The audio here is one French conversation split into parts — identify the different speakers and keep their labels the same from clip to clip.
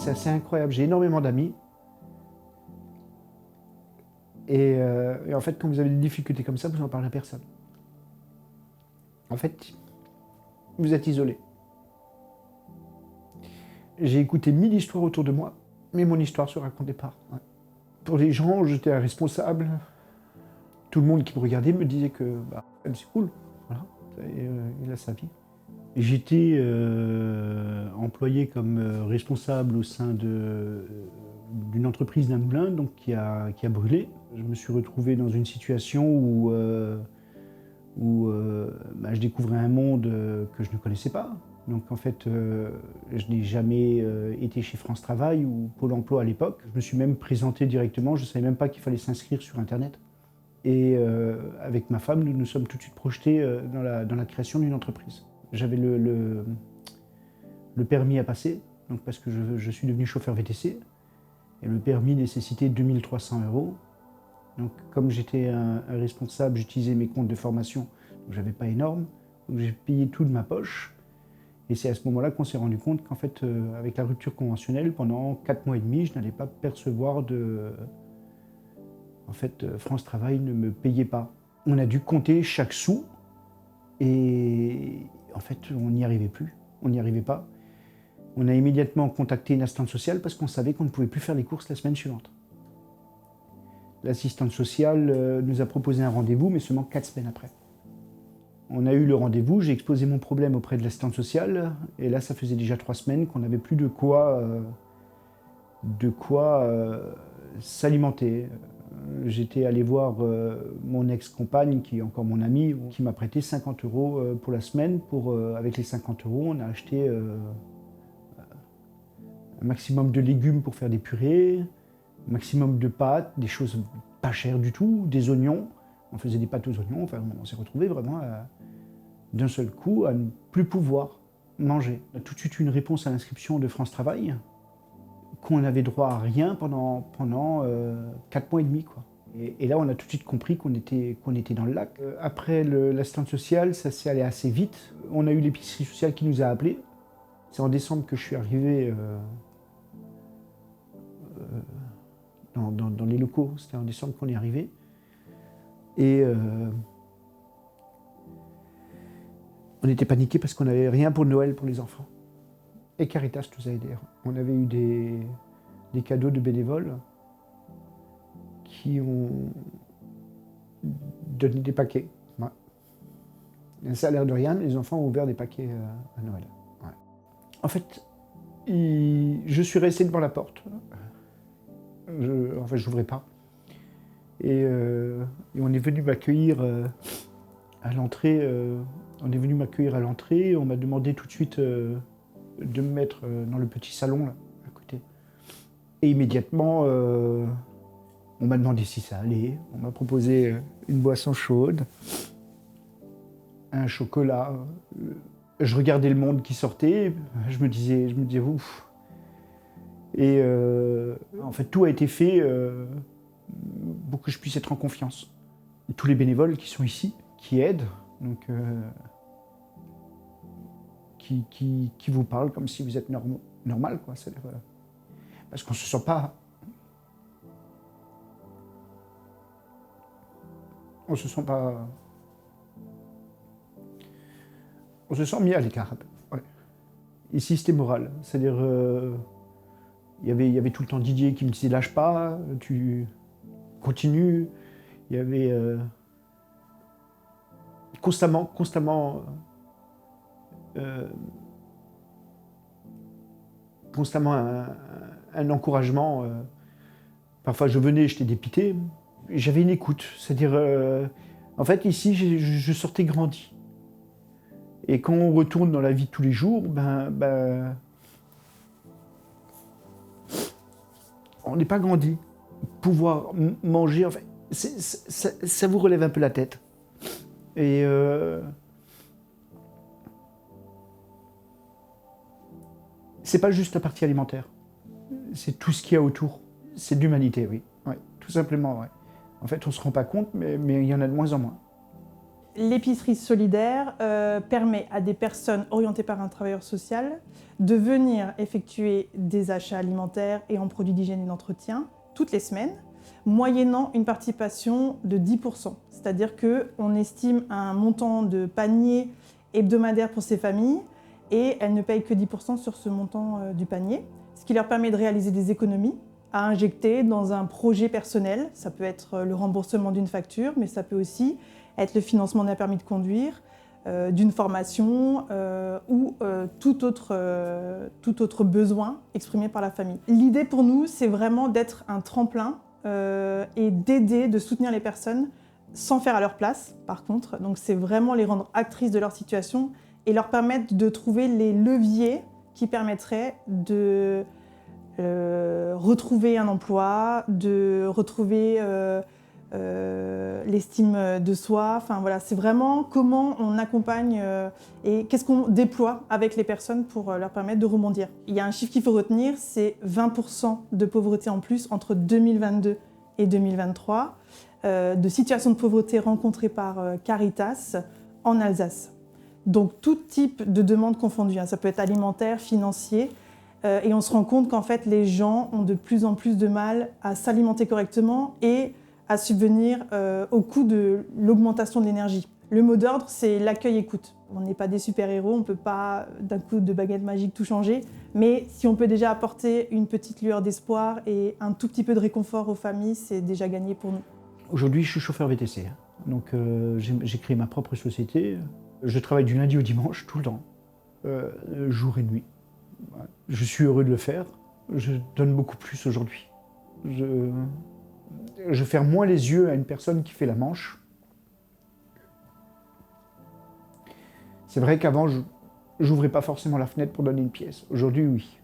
Speaker 1: c'est assez incroyable. J'ai énormément d'amis. Et en fait, quand vous avez des difficultés comme ça, vous n'en parlez à personne. En fait, vous êtes isolé. J'ai écouté 1000 histoires autour de moi, mais mon histoire ne se racontait pas. Ouais. Pour les gens, j'étais un responsable. Tout le monde qui me regardait me disait que c'est cool, voilà. Il a sa vie. J'étais employé comme responsable au sein d'une entreprise d'un moulin donc, qui a brûlé. Je me suis retrouvé dans une situation où je découvrais un monde que je ne connaissais pas. Donc en fait, je n'ai jamais été chez France Travail ou Pôle emploi à l'époque. Je me suis même présenté directement, je ne savais même pas qu'il fallait s'inscrire sur Internet. Et avec ma femme, nous nous sommes tout de suite projetés dans la création d'une entreprise. J'avais le permis à passer, donc parce que je suis devenu chauffeur VTC. Et le permis nécessitait 2300 €. Donc comme j'étais un responsable, j'utilisais mes comptes de formation, donc j'avais pas énorme. Donc j'ai payé tout de ma poche. Et c'est à ce moment-là qu'on s'est rendu compte qu'en fait, avec la rupture conventionnelle, pendant 4 mois et demi, je n'allais pas percevoir de... En fait, France Travail ne me payait pas. On a dû compter chaque sou et en fait, on n'y arrivait plus. On n'y arrivait pas. On a immédiatement contacté une assistante sociale parce qu'on savait qu'on ne pouvait plus faire les courses la semaine suivante. L'assistante sociale nous a proposé un rendez-vous, mais seulement 4 semaines après. On a eu le rendez-vous, j'ai exposé mon problème auprès de l'assistante sociale, et là, ça faisait déjà 3 semaines qu'on n'avait plus de quoi s'alimenter. J'étais allé voir mon ex-compagne, qui est encore mon amie, qui m'a prêté 50 € pour la semaine. Avec les 50 €, on a acheté un maximum de légumes pour faire des purées, un maximum de pâtes, des choses pas chères du tout, des oignons. On faisait des pâtes aux oignons, enfin, on s'est retrouvés vraiment d'un seul coup à ne plus pouvoir manger. On a tout de suite eu une réponse à l'inscription de France Travail, qu'on avait droit à rien pendant 4 mois et demi, quoi. Et là, on a tout de suite compris qu'on était dans le lac. Après l'assistante sociale, ça s'est allé assez vite. On a eu l'épicerie sociale qui nous a appelés. C'est en décembre que je suis arrivé dans les locaux. C'était en décembre qu'on est arrivé. Et on était paniqués parce qu'on n'avait rien pour Noël pour les enfants. Et Caritas nous a aidés. On avait eu des cadeaux de bénévoles qui ont donné des paquets. Ouais. Ça a l'air de rien, mais les enfants ont ouvert des paquets à Noël. Ouais. En fait, je suis resté devant la porte. Je n'ouvrais pas. Et on est venu m'accueillir à l'entrée. On est venu m'accueillir à l'entrée. On m'a demandé tout de suite de me mettre dans le petit salon là, à côté. Et immédiatement, on m'a demandé si ça allait. On m'a proposé une boisson chaude, un chocolat. Je regardais le monde qui sortait. Je me disais ouf. Et en fait, tout a été fait pour que je puisse être en confiance. Tous les bénévoles qui sont ici, qui aident, donc qui vous parlent comme si vous êtes normal, quoi. Parce qu'on se sent pas. On se sent mis à l'écart. Ouais. Ici, c'était moral. C'est-à-dire, il y avait tout le temps Didier qui me disait lâche pas, tu continues. Il y avait constamment un encouragement. Parfois, je venais, j'étais dépité. J'avais une écoute. C'est-à-dire, en fait, ici, je sortais grandi. Et quand on retourne dans la vie de tous les jours, on n'est pas grandi. Pouvoir manger, enfin, ça vous relève un peu la tête. Et c'est pas juste la partie alimentaire, c'est tout ce qu'il y a autour. C'est de l'humanité, oui. Ouais, tout simplement, ouais. En fait, on se rend pas compte, mais il y en a de moins en moins.
Speaker 2: L'épicerie solidaire permet à des personnes orientées par un travailleur social de venir effectuer des achats alimentaires et en produits d'hygiène et d'entretien toutes les semaines, moyennant une participation de 10%. C'est-à-dire qu'on estime un montant de panier hebdomadaire pour ces familles et elles ne payent que 10% sur ce montant du panier, ce qui leur permet de réaliser des économies à injecter dans un projet personnel. Ça peut être le remboursement d'une facture, mais ça peut aussi être le financement d'un permis de conduire, d'une formation ou tout autre besoin exprimé par la famille. L'idée pour nous, c'est vraiment d'être un tremplin et d'aider, de soutenir les personnes sans faire à leur place, par contre. Donc c'est vraiment les rendre actrices de leur situation et leur permettre de trouver les leviers qui permettraient de retrouver un emploi, de retrouver l'estime de soi. Enfin voilà, c'est vraiment comment on accompagne et qu'est-ce qu'on déploie avec les personnes pour leur permettre de rebondir. Il y a un chiffre qu'il faut retenir, c'est 20% de pauvreté en plus entre 2022 et 2023, de situations de pauvreté rencontrées par Caritas en Alsace. Donc tout type de demande confondue, hein. Ça peut être alimentaire, financier, et on se rend compte qu'en fait les gens ont de plus en plus de mal à s'alimenter correctement et à subvenir au coût de l'augmentation de l'énergie. Le mot d'ordre, c'est l'accueil-écoute. On n'est pas des super-héros, on ne peut pas d'un coup de baguette magique tout changer, mais si on peut déjà apporter une petite lueur d'espoir et un tout petit peu de réconfort aux familles, c'est déjà gagné pour nous.
Speaker 1: Aujourd'hui, je suis chauffeur VTC, hein. Donc j'ai créé ma propre société. Je travaille du lundi au dimanche, tout le temps, jour et nuit. Je suis heureux de le faire. Je donne beaucoup plus aujourd'hui. Je ferme moins les yeux à une personne qui fait la manche. C'est vrai qu'avant, je n'ouvrais pas forcément la fenêtre pour donner une pièce. Aujourd'hui, oui.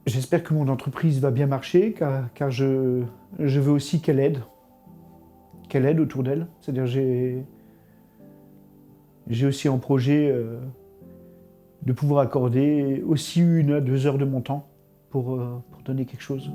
Speaker 1: J'espère que mon entreprise va bien marcher, car je veux aussi qu'elle aide autour d'elle. C'est-à-dire j'ai aussi en projet de pouvoir accorder aussi 1 à 2 heures de mon temps pour donner quelque chose.